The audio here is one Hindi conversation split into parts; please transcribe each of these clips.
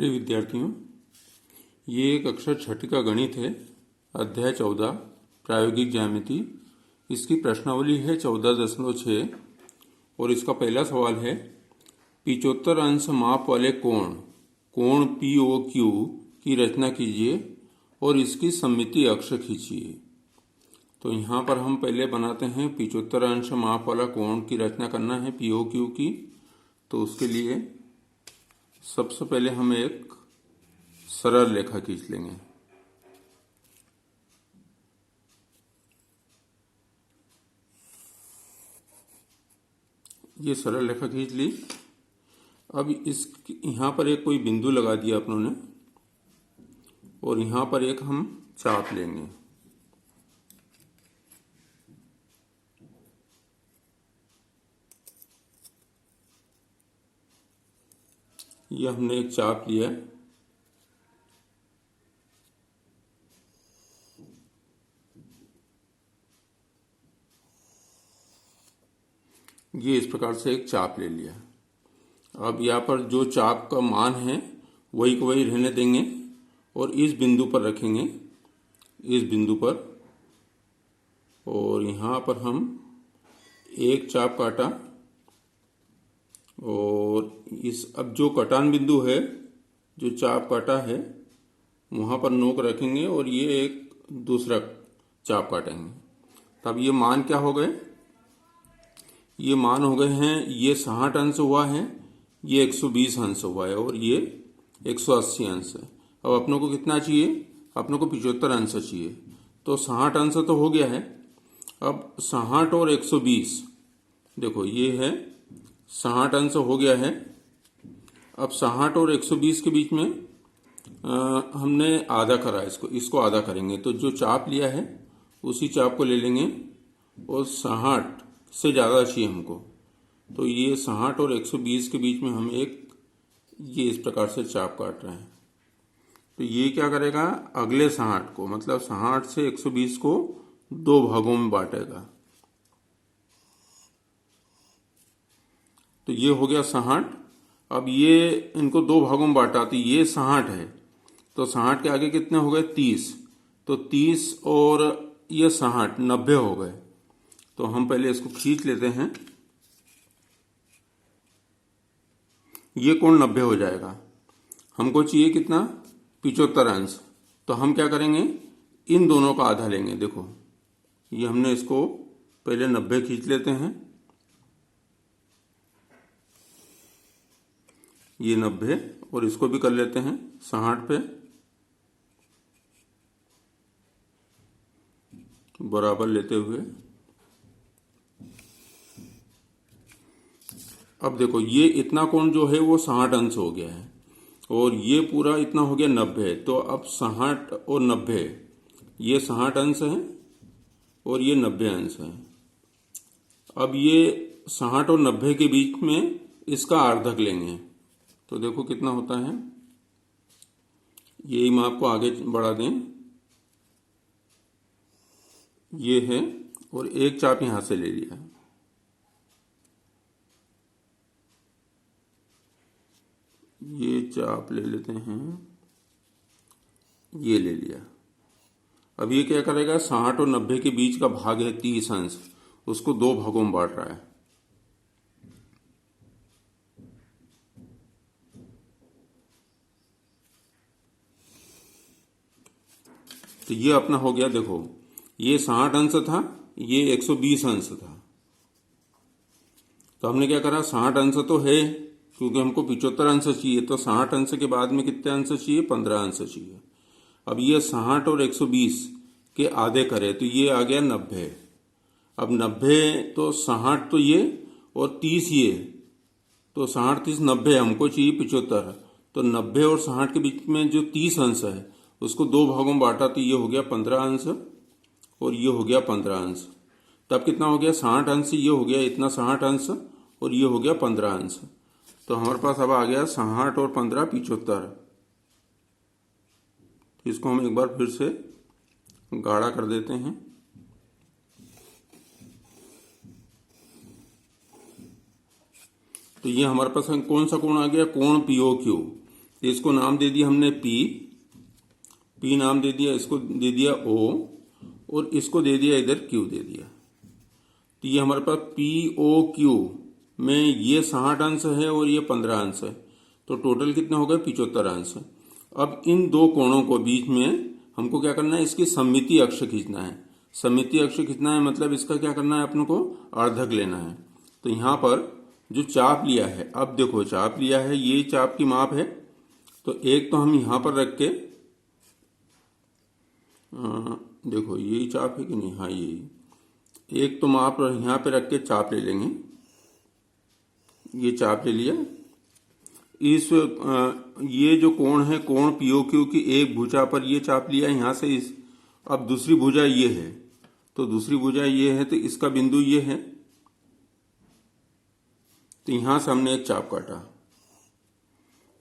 प्रिय विद्यार्थियों, ये कक्षा छठी का गणित है। अध्याय 14 प्रायोगिक ज्यामिति। इसकी प्रश्नावली है 14.6 और इसका पहला सवाल है 75 अंश माप वाले कोण POQ की रचना कीजिए और इसकी सममिति अक्ष खींचिए। तो यहाँ पर हम पहले बनाते हैं 75 अंश माप वाला कोण की रचना करना है POQ की। तो उसके लिए सबसे पहले हम एक सरल रेखा खींच लेंगे। ये सरल रेखा खींच ली। अब इस यहाँ पर एक कोई बिंदु लगा दिया अपनों ने और यहाँ पर एक हम चाप लेंगे। ये हमने एक चाप लिया। ये इस प्रकार से एक चाप ले लिया। अब यहाँ पर जो चाप का मान है वही को वही रहने देंगे और इस बिंदु पर रखेंगे, इस बिंदु पर। और यहाँ पर हम एक चाप काटा और इस अब जो कटान बिंदु है, जो चाप काटा है, वहाँ पर नोक रखेंगे और ये एक दूसरा चाप काटेंगे। तब ये मान क्या हो गए? ये मान हो गए हैं, ये 60 अंश हुआ है, ये 120 अंश हुआ है और ये 180 अंश है। अब अपनों को कितना चाहिए? अपनों को 75 अंश चाहिए। तो 60 अंश तो हो गया है। अब 60 और 120, देखो ये है 60 अंश हो गया है। अब 60 और 120 के बीच में हमने आधा करा, इसको आधा करेंगे। तो जो चाप लिया है उसी चाप को ले लेंगे और 60 से ज़्यादा चाहिए हमको। तो ये 60 और 120 के बीच में हम एक ये इस प्रकार से चाप काट रहे हैं। तो ये क्या करेगा? अगले 60 को, मतलब 60 से 120 को दो भागों में बांटेगा। तो ये हो गया 60। अब ये इनको दो भागों में बांटा, तो ये 60 है। तो 60 के आगे कितने हो गए? 30। तो 30 और ये 60, 90 हो गए। तो हम पहले इसको खींच लेते हैं। ये कोण 90 हो जाएगा। हमको चाहिए कितना? 75 अंश। तो हम क्या करेंगे? इन दोनों का आधा लेंगे। देखो ये हमने इसको पहले 90 खींच लेते हैं। ये 90 और इसको भी कर लेते हैं 60 पे, बराबर लेते हुए। अब देखो ये इतना कोण जो है वो 60 अंश हो गया है और ये पूरा इतना हो गया 90। तो अब 60 और 90, ये 60 अंश है और ये 90 अंश है। अब ये 60 और 90 के बीच में इसका अर्धक लेंगे। तो देखो कितना होता है। यही माप को आगे बढ़ा दें। ये है और एक चाप यहां से ले लिया। ये चाप ले लेते हैं, ये ले लिया। अब ये क्या करेगा? 60 और 90 के बीच का भाग है 30 अंश, उसको दो भागों में बांट रहा है। तो ये अपना हो गया। देखो ये 60 अंश था, ये 120 अंश था। तो हमने क्या करा? 60 अंश तो है क्योंकि हमको 75 अंश चाहिए। तो 60 अंश के बाद में कितने अंश चाहिए? 15 अंश चाहिए। अब ये 60 और 120 के आधे करे तो ये आ गया 90। अब 90 तो 60 तो ये और 30 ये, तो 60 30 90, हमको चाहिए 75। तो 90 और 60 के बीच में जो 30 अंश है उसको दो भागों में बांटा, तो ये हो गया 15 अंश और ये हो गया 15 अंश। तब कितना हो गया? 60 अंश, ये हो गया इतना 60 अंश और ये हो गया 15 अंश। तो हमारे पास अब आ गया 60 और 15 75। तो इसको हम एक बार फिर से गाढ़ा कर देते हैं। तो ये हमारे पास कौन सा कोण आ गया? कोण POQ। इसको नाम दे दिया हमने पी नाम दे दिया, इसको दे दिया ओ, और इसको दे दिया इधर क्यू दे दिया। तो ये हमारे पास पी ओ क्यू में ये 60 अंश है और ये 15 अंश है, तो टोटल कितने हो गए 75 अंश। अब इन दो कोणों को बीच में हमको क्या करना है, इसकी सममिति अक्ष खींचना है। सममिति अक्ष खींचना है मतलब इसका क्या करना है, अपने को अर्धक लेना है। तो यहाँ पर जो चाप लिया है, अब देखो चाप लिया है, ये चाप की माप है, तो एक तो हम यहाँ पर रख के देखो यही चाप है कि नहीं, हाँ यही, एक तो माप यहाँ पे रख के चाप ले लेंगे, ये चाप ले लिया। इस ये जो कोण है, कोण पीओक्यू की एक भुजा पर ये चाप लिया यहाँ से इस, अब दूसरी भुजा ये है, तो दूसरी भुजा ये है, तो इसका बिंदु ये है, तो यहां से हमने एक चाप काटा।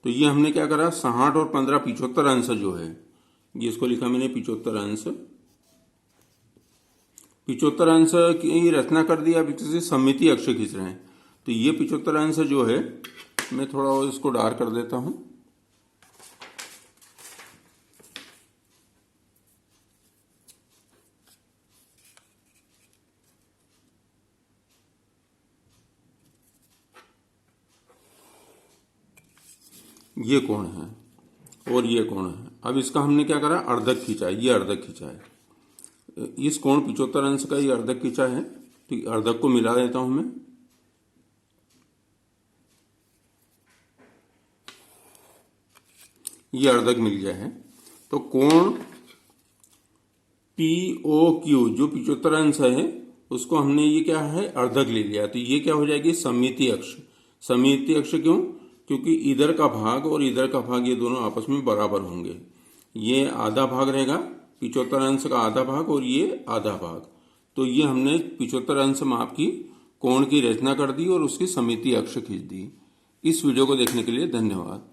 तो ये हमने क्या करा, 60 और 15 75 अंश जो है, ये इसको लिखा मैंने 75 अंश। 75 अंश की रचना कर दिया। अब इसे सममिति अक्ष खींच रहे हैं, तो ये 75 अंश जो है, मैं थोड़ा और इसको डार्क कर देता हूं। ये कोण है और ये कोण है। अब इसका हमने क्या करा, अर्धक खींचा, ये अर्धक खींचा है। इस कोण 75 अंश का ये अर्धक खींचा है, तो अर्धक को मिला देता हूं मैं। ये अर्धक मिल गया है, तो कोण POQ जो 75 अंश है, उसको हमने ये क्या है, अर्धक ले लिया। तो ये क्या हो जाएगी, सममिति अक्ष। सममिति अक्ष क्यों, क्योंकि इधर का भाग और इधर का भाग ये दोनों आपस में बराबर होंगे। ये आधा भाग रहेगा 75 अंश का आधा भाग, और ये आधा भाग। तो ये हमने 75 अंश माप की कोण की रचना कर दी और उसकी सममिति अक्ष खींच दी। इस वीडियो को देखने के लिए धन्यवाद।